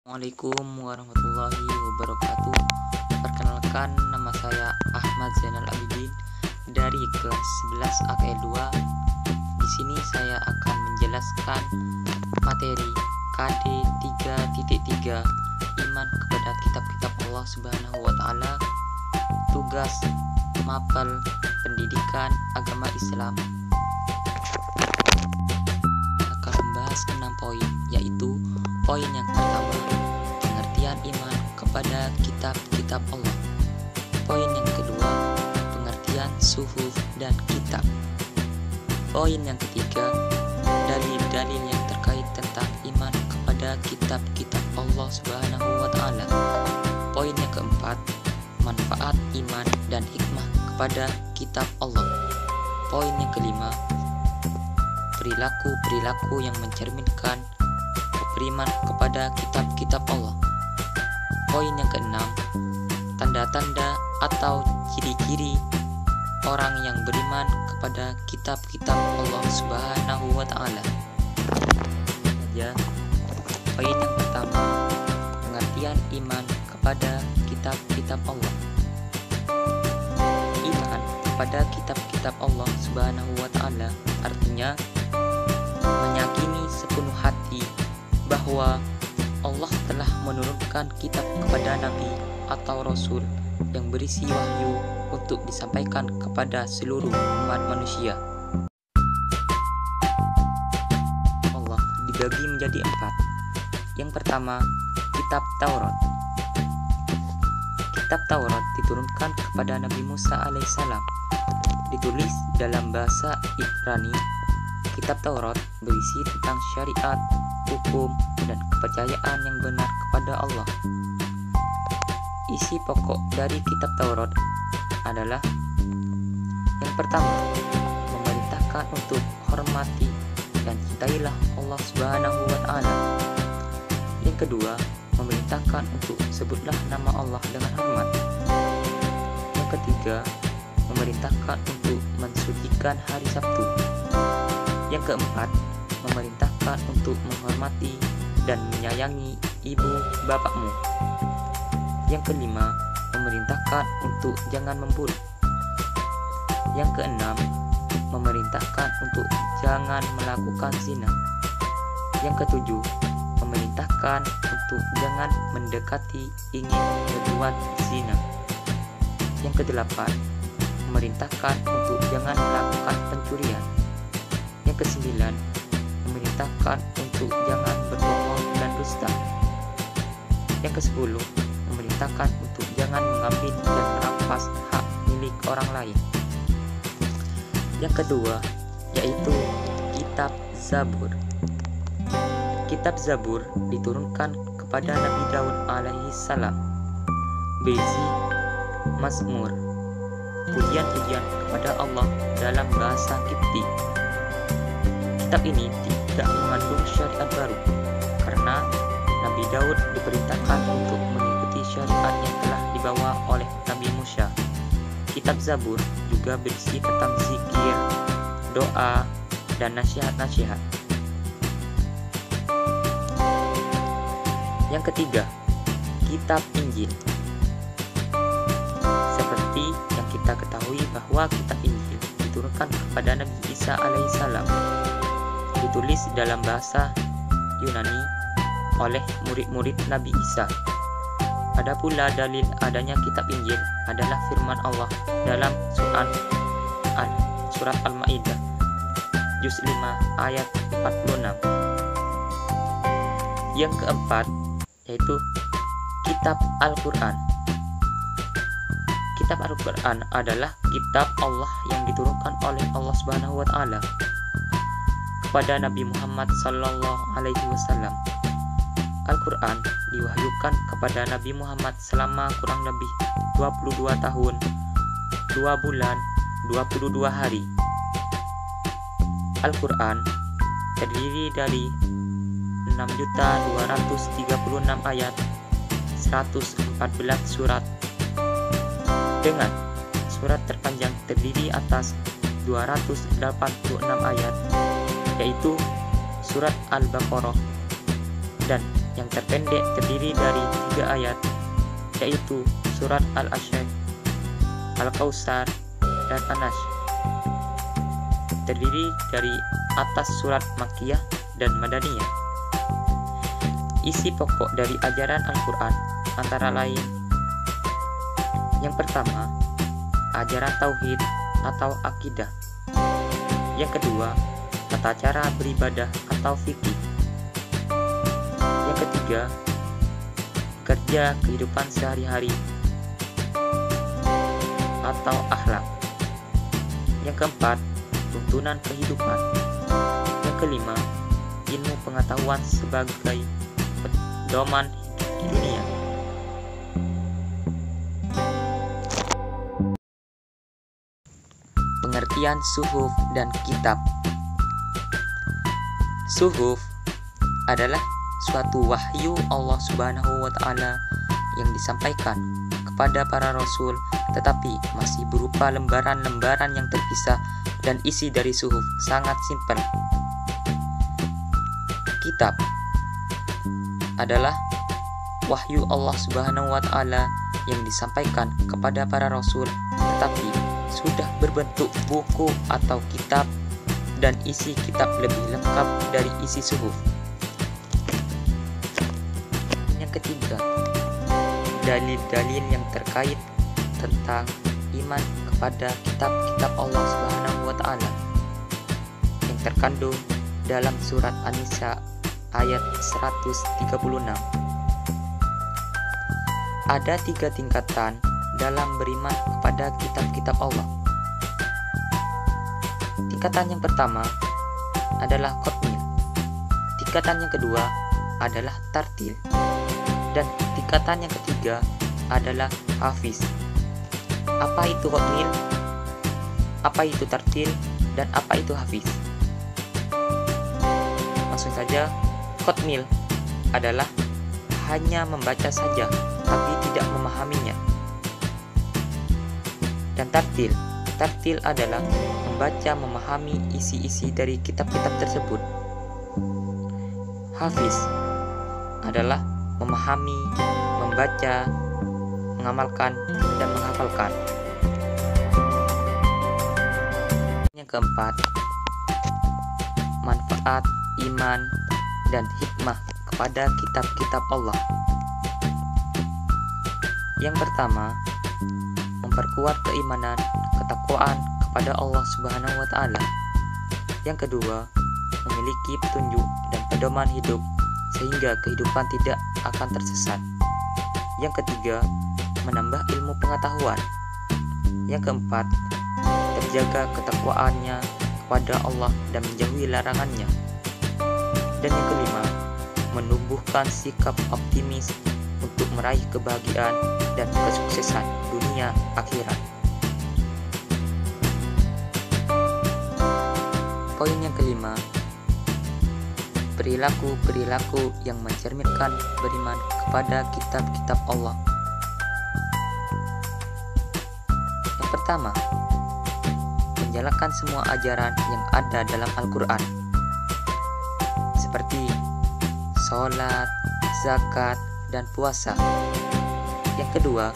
Assalamualaikum warahmatullahi wabarakatuh. Perkenalkan, nama saya Ahmad Zainal Abidin dari kelas 11 AKL 2. Di sini saya akan menjelaskan materi KD 3.3 Iman kepada kitab-kitab Allah Subhanahu wa taala. Tugas mapel pendidikan agama Islam. Akan membahas 6 poin, yaitu poin yang pertama, pengertian iman kepada kitab-kitab Allah. Poin yang kedua, pengertian suhuf dan kitab. Poin yang ketiga, dalil-dalil yang terkait tentang iman kepada kitab-kitab Allah Subhanahu wa taala. Poin yang keempat, manfaat iman dan hikmah kepada kitab Allah. Poin yang kelima, perilaku-perilaku yang mencerminkan beriman kepada kitab-kitab Allah. Poin yang keenam, tanda-tanda atau ciri-ciri orang yang beriman kepada kitab-kitab Allah Subhanahu wa taala. Poin yang pertama, pengertian iman kepada kitab-kitab Allah. Iman kepada kitab-kitab Allah Subhanahu wa taala artinya meyakini sepenuh hati bahwa Allah telah menurunkan kitab kepada nabi atau rasul yang berisi wahyu untuk disampaikan kepada seluruh umat manusia. Allah dibagi menjadi 4. Yang pertama, kitab Taurat. Kitab Taurat diturunkan kepada Nabi Musa alaihissalam. Ditulis dalam bahasa Ibrani. Kitab Taurat berisi tentang syariat, hukum, dan kepercayaan yang benar kepada Allah. Isi pokok dari kitab Taurat adalah: yang pertama, memerintahkan untuk hormati dan cintailah Allah Subhanahu wa taala. Yang kedua, memerintahkan untuk sebutlah nama Allah dengan hormat. Yang ketiga, memerintahkan untuk mensucikan hari Sabtu. Yang keempat, memerintahkan untuk menghormati dan menyayangi ibu bapakmu. Yang kelima, memerintahkan untuk jangan membunuh. Yang keenam, memerintahkan untuk jangan melakukan zina. Yang ketujuh, memerintahkan untuk jangan mendekati ingin berbuat zina. Yang kedelapan, memerintahkan untuk jangan melakukan pencurian. Yang kesembilan, memerintahkan untuk jangan berbohong dan dusta. Yang ke-10, memerintahkan untuk jangan mengambil dan merampas hak milik orang lain. Yang kedua, yaitu kitab Zabur. Kitab Zabur diturunkan kepada Nabi Daud alaihissalam. Berisi Mazmur, pujian-pujian kepada Allah dalam bahasa Kipti. Kitab ini tidak mengandung syariat baru karena Nabi Daud diperintahkan untuk mengikuti syariat yang telah dibawa oleh Nabi Musa. Kitab Zabur juga berisi tentang zikir, doa, dan nasihat-nasihat. Yang ketiga, kitab Injil. Seperti yang kita ketahui bahwa kitab Injil diturunkan kepada Nabi Isa alaihissalam, ditulis dalam bahasa Yunani oleh murid-murid Nabi Isa. Ada pula dalil adanya kitab Injil adalah firman Allah dalam surat Al-Maidah juz 5 ayat 46. Yang keempat, yaitu kitab Al-Quran. Kitab Al-Quran adalah kitab Allah yang diturunkan oleh Allah Subhanahu wa taala kepada Nabi Muhammad sallallahu alaihi wasallam. Al-Quran diwahyukan kepada Nabi Muhammad selama kurang lebih 22 tahun, 2 bulan, 22 hari. Al-Quran terdiri dari 6.236 ayat, 114 surat, dengan surat terpanjang terdiri atas 286 ayat, yaitu surat Al-Baqarah, dan yang terpendek terdiri dari 3 ayat, yaitu surat Al-Asy, Al-Kautsar, dan An-Nas. Terdiri dari atas surat Makkiyah dan Madaniyah. Isi pokok dari ajaran Al-Quran antara lain: yang pertama, ajaran tauhid atau akidah. Yang kedua, tata cara beribadah atau fikih. Yang ketiga, kerja kehidupan sehari-hari atau akhlak. Yang keempat, tuntunan kehidupan. Yang kelima, ilmu pengetahuan sebagai pedoman di dunia. Pengertian suhuf dan kitab. Suhuf adalah suatu wahyu Allah Subhanahu wa Ta'ala yang disampaikan kepada para rasul, tetapi masih berupa lembaran-lembaran yang terpisah, dan isi dari suhuf sangat simpel. Kitab adalah wahyu Allah Subhanahu wa Ta'ala yang disampaikan kepada para rasul, tetapi sudah berbentuk buku atau kitab, dan isi kitab lebih lengkap dari isi suhuf. Yang ketiga, dalil-dalil yang terkait tentang iman kepada kitab-kitab Allah Subhanahu wa Ta'ala yang terkandung dalam surat An-Nisa ayat 136. Ada 3 tingkatan dalam beriman kepada kitab-kitab Allah. Tingkatan yang pertama adalah qat'il. Tingkatan yang kedua adalah tartil. Dan tingkatan yang ketiga adalah hafiz. Apa itu qat'il? Apa itu tartil? Dan apa itu hafiz? Langsung saja, qat'il adalah hanya membaca saja tapi tidak memahaminya. Dan tartil adalah membaca, memahami isi-isi dari kitab-kitab tersebut. Hafiz adalah memahami, membaca, mengamalkan, dan menghafalkan. Yang keempat, manfaat, iman, dan hikmah kepada kitab-kitab Allah. Yang pertama, memperkuat keimanan, ketakwaan kepada Allah Subhanahu wa Ta'ala. Yang kedua, memiliki petunjuk dan pedoman hidup sehingga kehidupan tidak akan tersesat. Yang ketiga, menambah ilmu pengetahuan. Yang keempat, terjaga ketakwaannya kepada Allah dan menjauhi larangannya. Dan yang kelima, menumbuhkan sikap optimis untuk meraih kebahagiaan dan kesuksesan dunia akhirat. Poin yang kelima, perilaku-perilaku yang mencerminkan beriman kepada kitab-kitab Allah. Yang pertama, menjalankan semua ajaran yang ada dalam Al-Quran, seperti sholat, zakat, dan puasa. Yang kedua,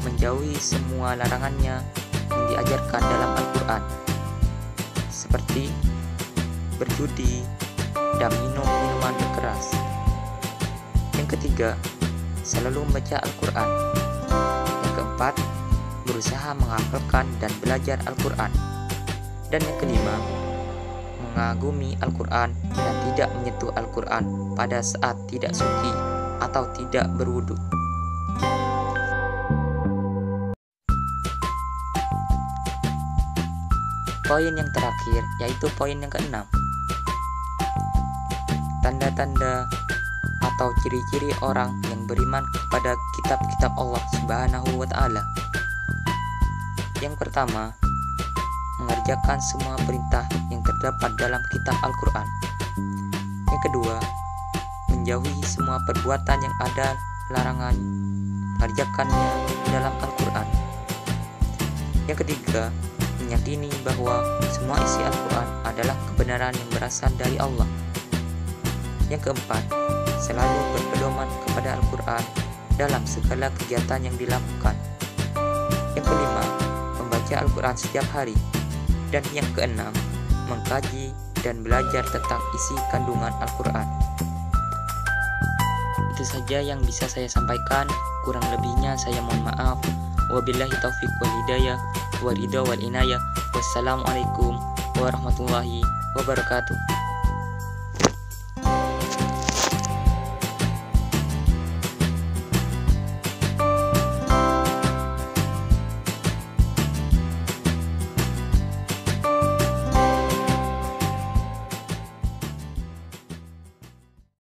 menjauhi semua larangannya yang diajarkan dalam Al-Quran, seperti berjudi dan minum minuman keras. Yang ketiga, selalu membaca Al-Quran. Yang keempat, berusaha menghafalkan dan belajar Al-Quran. Dan yang kelima, mengagumi Al-Quran dan tidak menyentuh Al-Quran pada saat tidak suci atau tidak berwudu. Poin yang terakhir yaitu poin yang keenam, tanda-tanda atau ciri-ciri orang yang beriman kepada kitab-kitab Allah Subhanahu wa Ta'ala. Yang pertama, mengerjakan semua perintah yang terdapat dalam kitab Al-Quran. Yang kedua, menjauhi semua perbuatan yang ada larangan, mengerjakannya dalam Al-Quran. Yang ketiga, meyakini bahwa semua isi Al-Quran adalah kebenaran yang berasal dari Allah. Yang keempat, selalu berpedoman kepada Al-Quran dalam segala kegiatan yang dilakukan. Yang kelima, membaca Al-Quran setiap hari. Dan yang keenam, mengkaji dan belajar tentang isi kandungan Al-Quran. Itu saja yang bisa saya sampaikan, kurang lebihnya saya mohon maaf. Wabillahi taufiq wal hidayah, wa ridha wal inayah. Wassalamualaikum warahmatullahi wabarakatuh.